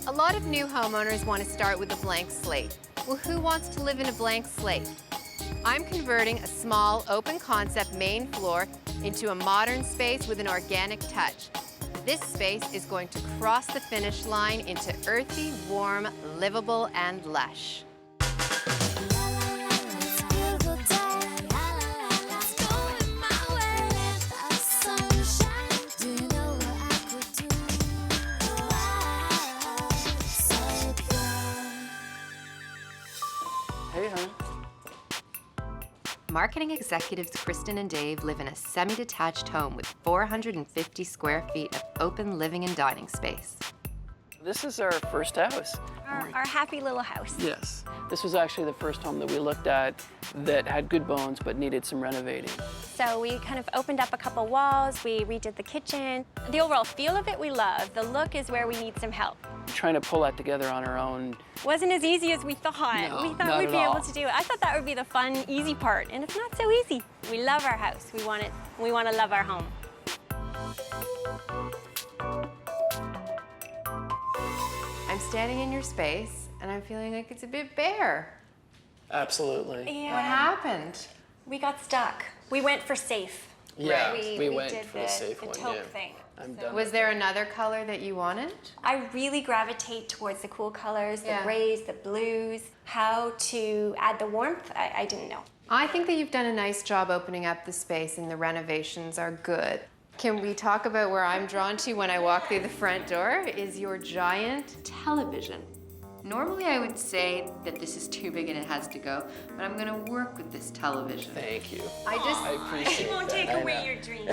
A lot of new homeowners want to start with a blank slate. Well, who wants to live in a blank slate? I'm converting a small, open concept main floor into a modern space with an organic touch. This space is going to cross the finish line into earthy, warm, livable, and lush. Hey, hon. Marketing executives Kristen and Dave live in a semi-detached home with 450 square feet of open living and dining space. This is our first house. Our happy little house. Yes. This was actually the first home that we looked at that had good bones but needed some renovating. So we kind of opened up a couple walls, we redid the kitchen. The overall feel of it we love. The look is where we need some help. Trying to pull that together on our own. Wasn't as easy as we thought. No, we thought not we'd at be all. able to do it. I thought that would be the fun, easy part, and it's not so easy. We love our house. We want to love our home. I'm standing in your space, and I'm feeling like it's a bit bare. Absolutely. And What happened? we got stuck. We went for safe. Yeah, Right. we went did for the safe one, taupe yeah. thing. I'm done. Was there another color that you wanted? I really gravitate towards the cool colors, the Yeah. grays, the blues. How to add the warmth, I didn't know. I think that you've done a nice job opening up the space, and the renovations are good. Can we talk about where I'm drawn to when I walk through the front door? Is your giant television. Normally I would say that this is too big and it has to go, but I'm gonna work with this television. Thank you. I appreciate It won't that. take I away know. your dream.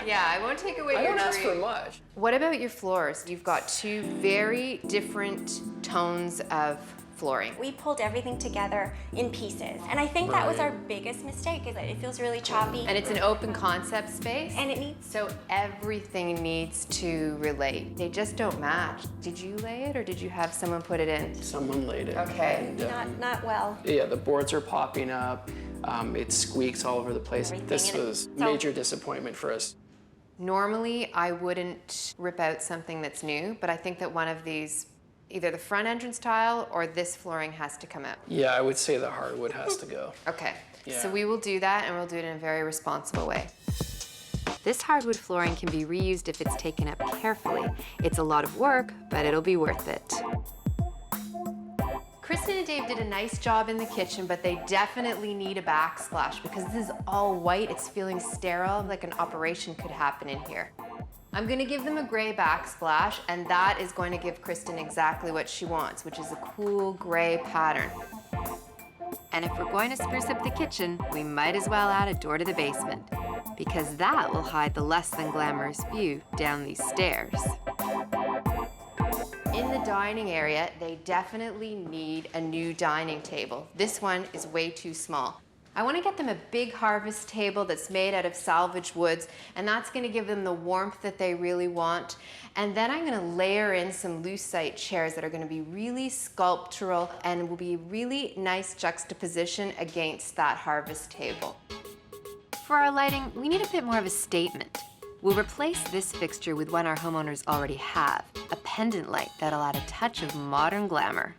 Yeah, I won't take away I your don't ask for dream. much. What about your floors? You've got two very different tones of flooring. We pulled everything together in pieces, and I think that was Right. our biggest mistake, is that it feels really choppy. And it's an open concept space. And it needs, So everything needs to relate. They just don't match. Did you lay it or did you have someone put it in? Someone laid it. Okay. And, not well. yeah, the boards are popping up. It squeaks all over the place. Everything This in it. was So- major disappointment for us. Normally, I wouldn't rip out something that's new, but I think that one of these, either the front entrance tile or this flooring has to come out. Yeah, I would say the hardwood has to go. Okay, Yeah. so we will do that and we'll do it in a very responsible way. This hardwood flooring can be reused if it's taken up carefully. It's a lot of work, but it'll be worth it. Kristen and Dave did a nice job in the kitchen, but they definitely need a backsplash because this is all white. It's feeling sterile, like an operation could happen in here. I'm gonna give them a gray backsplash, and that is going to give Kristen exactly what she wants, which is a cool gray pattern. And if we're going to spruce up the kitchen, we might as well add a door to the basement, because that will hide the less than glamorous view down these stairs. In the dining area, they definitely need a new dining table. This one is way too small. I want to get them a big harvest table that's made out of salvaged woods, and that's going to give them the warmth that they really want. And then I'm going to layer in some lucite chairs that are going to be really sculptural and will be really nice juxtaposition against that harvest table. For our lighting, we need a bit more of a statement. We'll replace this fixture with one our homeowners already have, a pendant light that'll add a touch of modern glamour.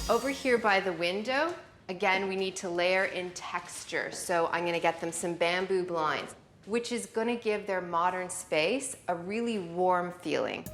Over here by the window, again, we need to layer in texture. So I'm gonna get them some bamboo blinds, which is gonna give their modern space a really warm feeling.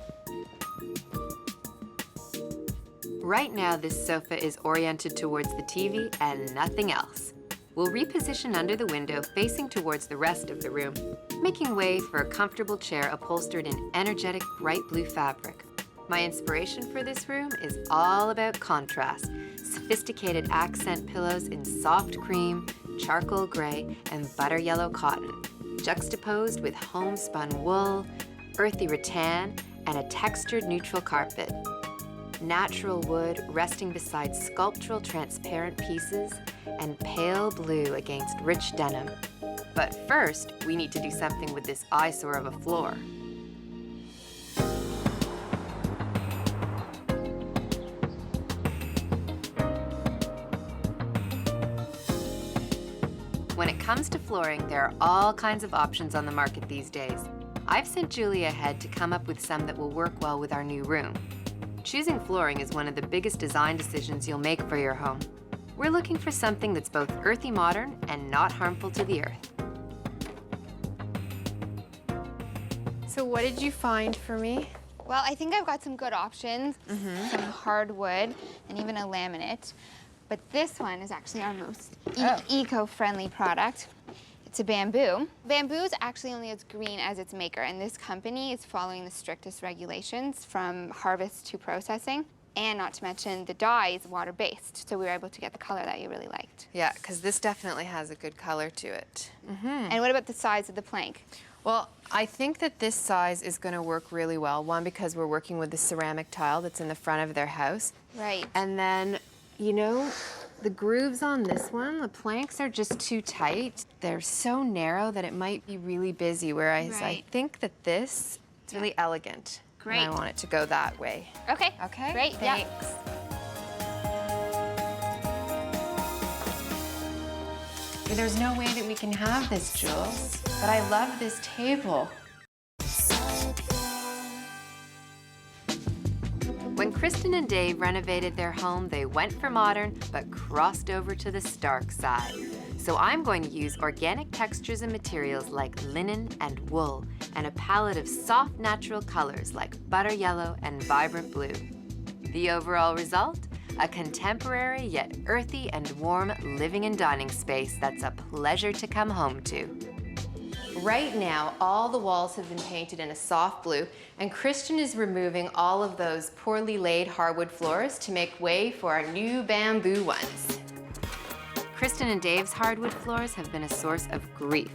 Right now, this sofa is oriented towards the TV and nothing else. We'll reposition under the window facing towards the rest of the room, making way for a comfortable chair upholstered in energetic bright blue fabric. My inspiration for this room is all about contrast. Sophisticated accent pillows in soft cream, charcoal gray, and butter yellow cotton, juxtaposed with homespun wool, earthy rattan, and a textured neutral carpet. Natural wood resting beside sculptural transparent pieces, and pale blue against rich denim. But first, we need to do something with this eyesore of a floor. When it comes to flooring, there are all kinds of options on the market these days. I've sent Julia ahead to come up with some that will work well with our new room. Choosing flooring is one of the biggest design decisions you'll make for your home. We're looking for something that's both earthy modern and not harmful to the earth. So what did you find for me? Well, I think I've got some good options, some hardwood, and even a laminate. But this one is actually our most eco-friendly product. It's a bamboo. Bamboo is actually only as green as its maker, and this company is following the strictest regulations from harvest to processing. And not to mention, the dye is water-based, so we were able to get the color that you really liked. Yeah, because this definitely has a good color to it. And what about the size of the plank? Well, I think that this size is going to work really well. One, because we're working with the ceramic tile that's in the front of their house. Right. And then, you know, the grooves on this one, the planks are just too tight. They're so narrow that it might be really busy, whereas I think that this is really elegant. Great. And I want it to go that way. Okay. Okay? Great. Thanks. There's no way that we can have this, Jules. But I love this table. When Kristen and Dave renovated their home, they went for modern, but crossed over to the stark side. So I'm going to use organic textures and materials like linen and wool, and a palette of soft, natural colors like butter yellow and vibrant blue. The overall result? A contemporary yet earthy and warm living and dining space that's a pleasure to come home to. Right now, all the walls have been painted in a soft blue, and Kristen is removing all of those poorly laid hardwood floors to make way for our new bamboo ones. Kristen and Dave's hardwood floors have been a source of grief.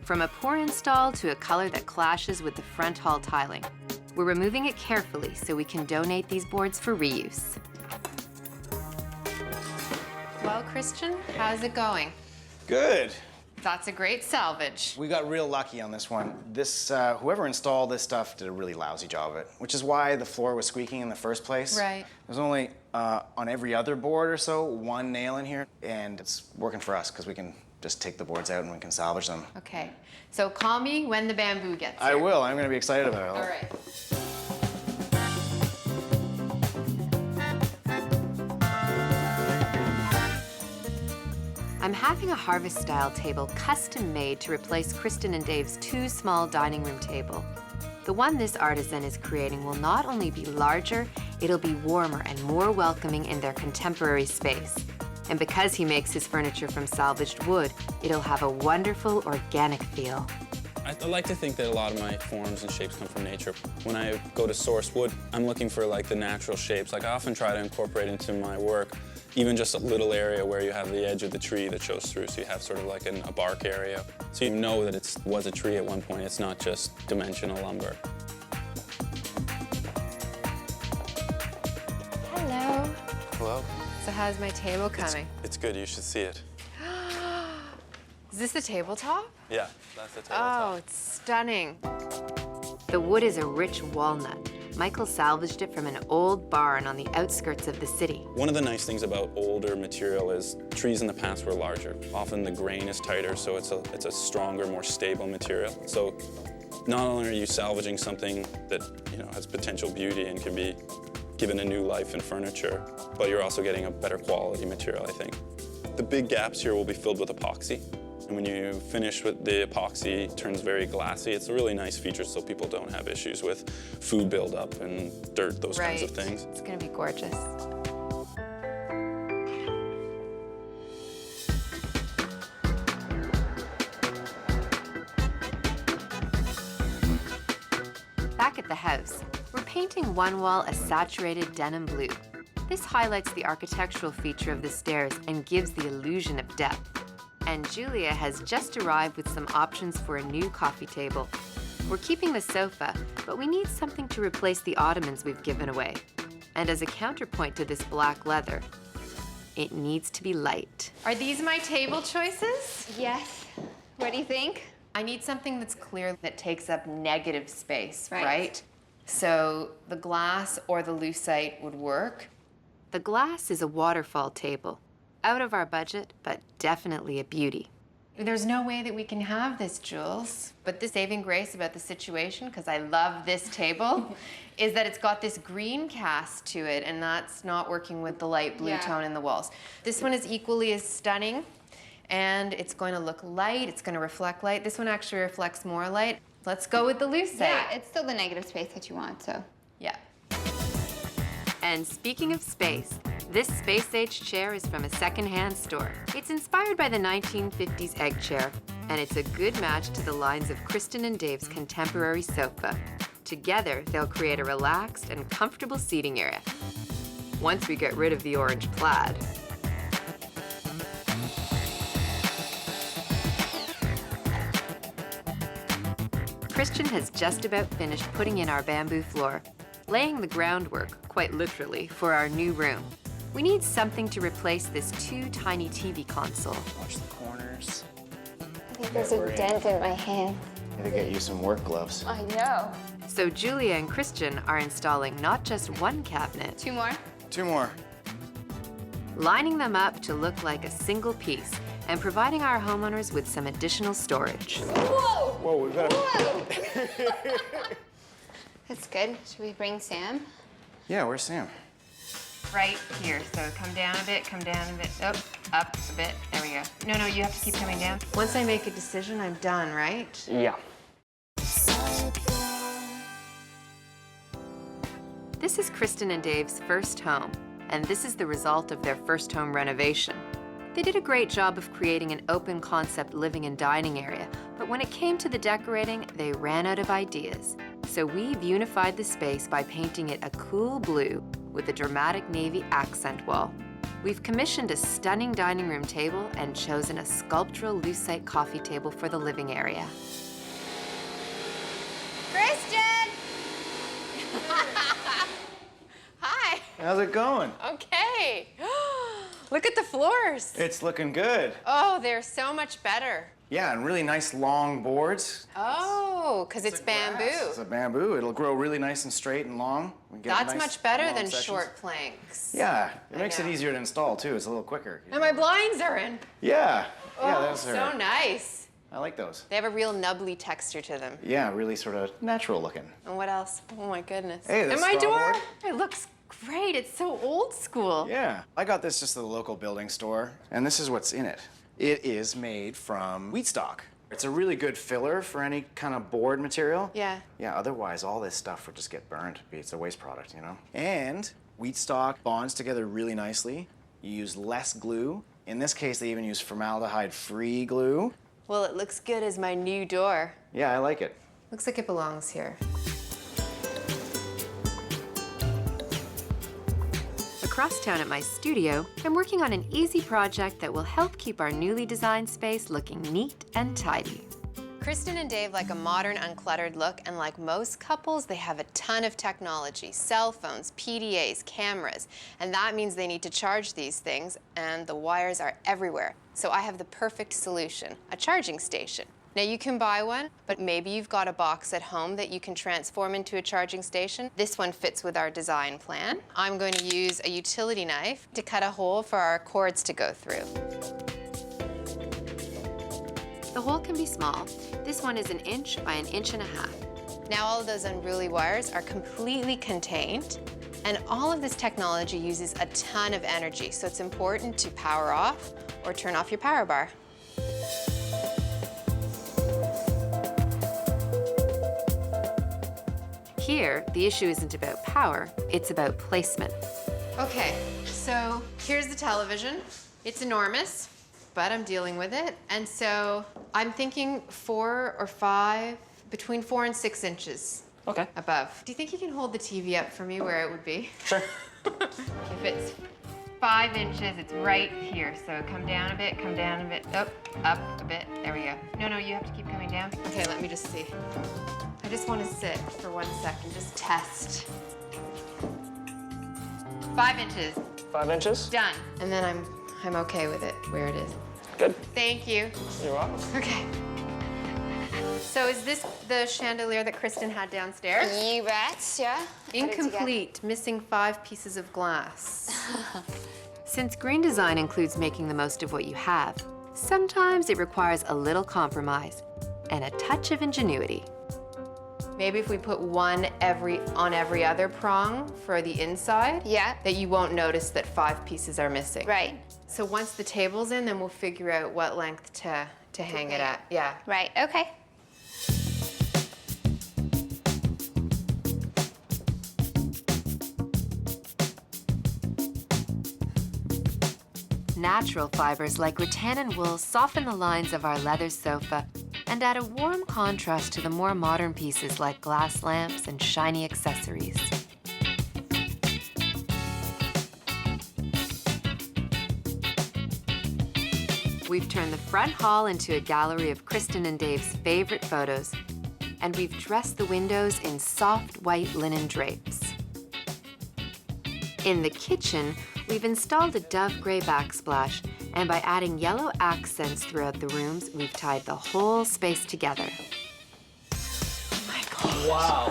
From a poor install to a color that clashes with the front hall tiling. We're removing it carefully so we can donate these boards for reuse. Well, Kristen, how's it going? Good. That's a great salvage. We got real lucky on this one. Whoever installed this stuff did a really lousy job of it, which is why the floor was squeaking in the first place. Right. There's only, on every other board or so, one nail in here, and it's working for us because we can just take the boards out and we can salvage them. Okay, so call me when the bamboo gets here. I will. I'm going to be excited about it. All right. I'm having a harvest-style table custom-made to replace Kristen and Dave's two small dining room table. The one this artisan is creating will not only be larger, it'll be warmer and more welcoming in their contemporary space. And because he makes his furniture from salvaged wood, it'll have a wonderful organic feel. I like to think that a lot of my forms and shapes come from nature. When I go to source wood, I'm looking for like the natural shapes. Like I often try to incorporate into my work even just a little area where you have the edge of the tree that shows through, so you have sort of like a bark area. So you know that it was a tree at one point, it's not just dimensional lumber. Hello. Hello? So how's my table coming? It's good, you should see it. Is this the tabletop? Yeah, that's the Oh, tabletop. it's stunning. The wood is a rich walnut. Michael salvaged it from an old barn on the outskirts of the city. One of the nice things about older material is trees in the past were larger. Often the grain is tighter, so it's a stronger, more stable material. So not only are you salvaging something that has potential beauty and can be given a new life in furniture, but you're also getting a better quality material, I think. The big gaps here will be filled with epoxy. And when you finish with the epoxy, it turns very glassy. It's a really nice feature so people don't have issues with food buildup and dirt, those kinds of things. It's gonna be gorgeous. Back at the house, we're painting one wall a saturated denim blue. This highlights the architectural feature of the stairs and gives the illusion of depth. And Julia has just arrived with some options for a new coffee table. We're keeping the sofa, but we need something to replace the ottomans we've given away. And as a counterpoint to this black leather, it needs to be light. Are these my table choices? Yes. What do you think? I need something that's clear that takes up negative space, Right. right? So the glass or the lucite would work. The glass is a waterfall table. Out of our budget, but definitely a beauty. There's no way that we can have this, Jules. But the saving grace about the situation, because I love this table, is that it's got this green cast to it, and that's not working with the light blue tone in the walls. This one is equally as stunning, and it's going to look light, it's going to reflect light. This one actually reflects more light. Let's go with the lucite. Yeah, it's still the negative space that you want, so. Yeah. And speaking of space, this space-age chair is from a second-hand store. It's inspired by the 1950s egg chair, and it's a good match to the lines of Kristen and Dave's contemporary sofa. Together, they'll create a relaxed and comfortable seating area. Once we get rid of the orange plaid. Kristen has just about finished putting in our bamboo floor, laying the groundwork, quite literally, for our new room. We need something to replace this too tiny TV console. Watch the corners. I think there's a dent in my hand. Gotta get you some work gloves. I know. So Julia and Kristen are installing not just one cabinet, 2 more? 2 more. lining them up to look like a single piece, and providing our homeowners with some additional storage. Whoa! Whoa, we've got Whoa! That's good. Should we bring Sam? Yeah, where's Sam? Right here, so come down a bit, up a bit, there we go. No, you have to keep coming down. Once I make a decision, I'm done, right? Yeah. This is Kristen and Dave's first home, and this is the result of their first home renovation. They did a great job of creating an open concept living and dining area, but when it came to the decorating, they ran out of ideas. So we've unified the space by painting it a cool blue with a dramatic navy accent wall. We've commissioned a stunning dining room table and chosen a sculptural lucite coffee table for the living area. Kristen! Hi. How's it going? Okay. Look at the floors. It's looking good. Oh, they're so much better. Yeah, and really nice long boards. Oh, because it's bamboo. It's a bamboo. It'll grow really nice and straight and long. We get That's nice much better long than sections. short planks. Yeah, it makes it know. easier to install too. It's a little quicker. And my blinds are in. Yeah, yeah, Oh, that's her. so nice. I like those. They have a real nubbly texture to them. Yeah, really sort of natural looking. And what else? Oh my goodness. Hey, the and my door. starboard. It looks great. It's so old school. Yeah, I got this just at the local building store, and this is what's in it. It is made from wheat stock. It's a really good filler for any kind of board material. Yeah. Yeah, otherwise all this stuff would just get burned. It's a waste product, you know? And wheat stock bonds together really nicely. You use less glue. In this case, they even use formaldehyde-free glue. Well, it looks good as my new door. Yeah, I like it. Looks like it belongs here. Across town at my studio, I'm working on an easy project that will help keep our newly designed space looking neat and tidy. Kristen and Dave like a modern, uncluttered look, and like most couples, they have a ton of technology, cell phones, PDAs, cameras, and that means they need to charge these things, and the wires are everywhere. So I have the perfect solution, a charging station. Now you can buy one, but maybe you've got a box at home that you can transform into a charging station. This one fits with our design plan. I'm going to use a utility knife to cut a hole for our cords to go through. The hole can be small. This one is 1 inch by 1.5 inches. Now all of those unruly wires are completely contained, and all of this technology uses a ton of energy, so it's important to power off or turn off your power bar. Here, the issue isn't about power, it's about placement. Okay, so here's the television. It's enormous, but I'm dealing with it. And so I'm thinking 4 or 5, between 4 and 6 inches Okay. above. Do you think you can hold the TV up for me where it would be? Sure. If it's 5 inches, it's right here. So come down a bit, up a bit. There we go. No, you have to keep coming down. Okay, let me just see. I just want to sit for 1 second, just test. 5 inches, 5 inches? done. And then I'm okay with it where it is. Good. Thank you. You're welcome. Okay. So is this the chandelier that Kristen had downstairs? You bet, yeah. Put it together. Incomplete, missing 5 pieces of glass. Since green design includes making the most of what you have, Sometimes it requires a little compromise and a touch of ingenuity. Maybe if we put one on every other prong for the inside, Yeah. that you won't notice that 5 pieces are missing. Right. So once the table's in, then we'll figure out what length to hang it at. Yeah. Right, okay. Natural fibers like rattan and wool soften the lines of our leather sofa and add a warm contrast to the more modern pieces like glass lamps and shiny accessories. We've turned the front hall into a gallery of Kristen and Dave's favorite photos, and we've dressed the windows in soft white linen drapes. In the kitchen, we've installed a dove gray backsplash, and by adding yellow accents throughout the rooms, we've tied the whole space together. Oh my gosh. Wow.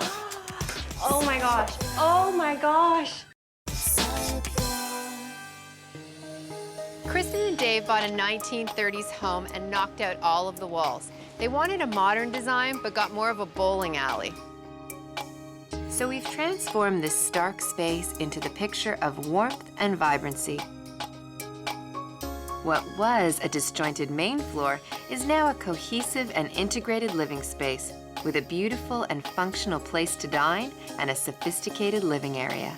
Oh my gosh. Oh my gosh. Kristen and Dave bought a 1930s home and knocked out all of the walls. They wanted a modern design, but got more of a bowling alley. So we've transformed this stark space into the picture of warmth and vibrancy. What was a disjointed main floor is now a cohesive and integrated living space with a beautiful and functional place to dine and a sophisticated living area.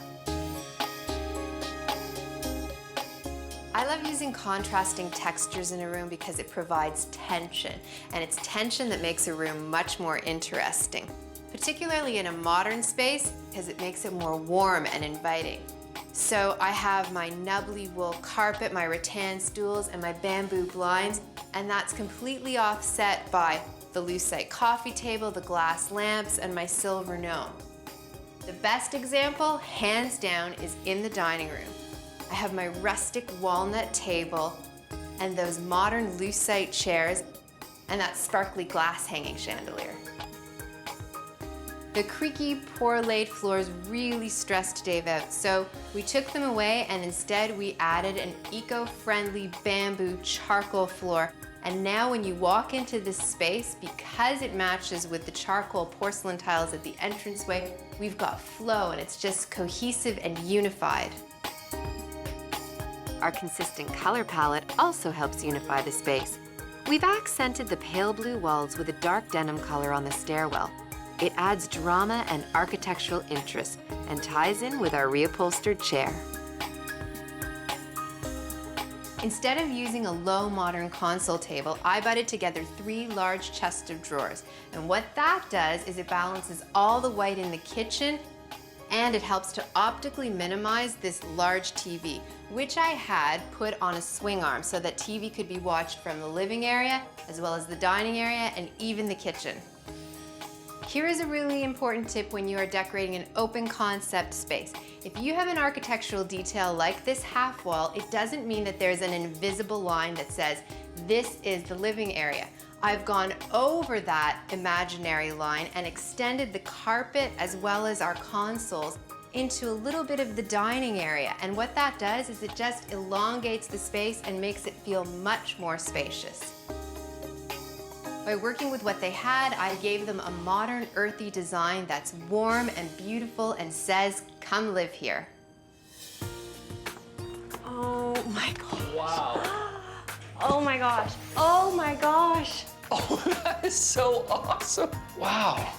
I love using contrasting textures in a room because it provides tension, and it's tension that makes a room much more interesting, particularly in a modern space because it makes it more warm and inviting. So I have my nubbly wool carpet, my rattan stools, and my bamboo blinds, and that's completely offset by the lucite coffee table, the glass lamps, and my silver gnome. The best example, hands down, is in the dining room. I have my rustic walnut table and those modern lucite chairs and that sparkly glass hanging chandelier. The creaky, poor-laid floors really stressed Dave out, so we took them away and instead we added an eco-friendly bamboo charcoal floor. And now when you walk into this space, because it matches with the charcoal porcelain tiles at the entranceway, we've got flow and it's just cohesive and unified. Our consistent color palette also helps unify the space. We've accented the pale blue walls with a dark denim color on the stairwell. It adds drama and architectural interest and ties in with our reupholstered chair. Instead of using a low modern console table, I butted together 3 large chests of drawers. And what that does is it balances all the white in the kitchen and it helps to optically minimize this large TV, which I had put on a swing arm so that TV could be watched from the living area, as well as the dining area, and even the kitchen. Here is a really important tip when you are decorating an open concept space. If you have an architectural detail like this half wall, it doesn't mean that there's an invisible line that says, this is the living area. I've gone over that imaginary line and extended the carpet as well as our consoles into a little bit of the dining area. And what that does is it just elongates the space and makes it feel much more spacious. By working with what they had, I gave them a modern, earthy design that's warm and beautiful and says, come live here. Oh my gosh. Wow. Oh my gosh. Oh my gosh. Oh, that is so awesome. Wow.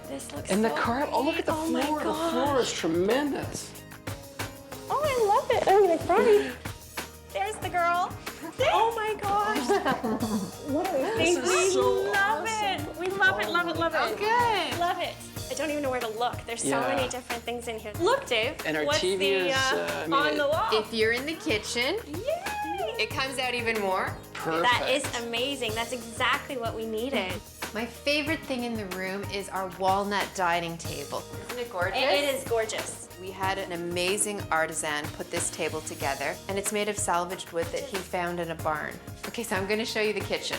This looks And the so carpet, oh, look at the great. Oh my floor. The floor is tremendous. Oh, I love it. I'm gonna cry. There's the girl. Oh my gosh. What are we This is so love awesome. it. We love it, love it, love it. Oh, good. Love it. I don't even know where to look. There's so Yeah. many different things in here. Look, Dave. And our what's TV the, is, I mean, on the wall. If you're in the kitchen, Yay! it comes out even more. Perfect. That is amazing. That's exactly what we needed. My favorite thing in the room is our walnut dining table. Isn't it gorgeous? It is gorgeous. We had an amazing artisan put this table together, and it's made of salvaged wood that he found in a barn. Okay, so I'm gonna show you the kitchen.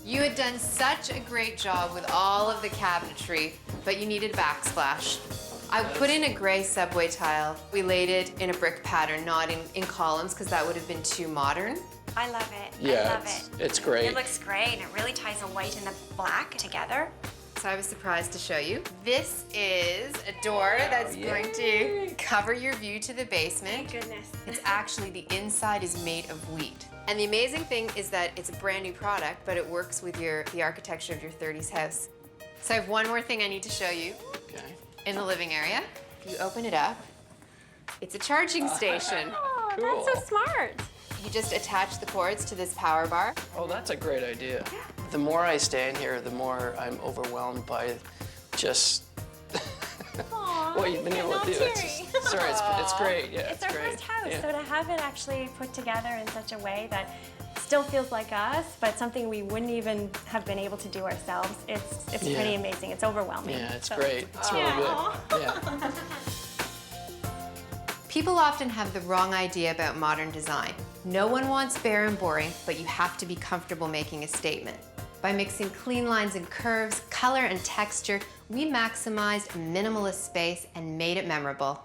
You had done such a great job with all of the cabinetry, but you needed backsplash. I put in a gray subway tile. We laid it in a brick pattern, not in columns, because that would have been too modern. I love it. Yeah, I love it. it's great. It looks great, and it really ties the white and the black together. So I was surprised to show you. This is a door that's going to cover your view to the basement. Thank goodness. It's actually, the inside is made of wheat. And the amazing thing is that it's a brand new product, but it works with the architecture of your 30s house. So I have one more thing I need to show you. Okay. In the living area. If you open it up, it's a charging station. Oh, Cool. that's so smart. You just attach the cords to this power bar. Oh, that's a great idea. The more I stand here, the more I'm overwhelmed by just Aw, what you've been able to do. Sorry, it's great. Yeah, It's our great. first house, Yeah. so to have it actually put together in such a way that still feels like us, but something we wouldn't even have been able to do ourselves, it's Yeah. pretty amazing. It's overwhelming. Yeah, it's So- great. It's really good. Yeah. People often have the wrong idea about modern design. No one wants bare and boring, but you have to be comfortable making a statement. By mixing clean lines and curves, color and texture, we maximized a minimalist space and made it memorable.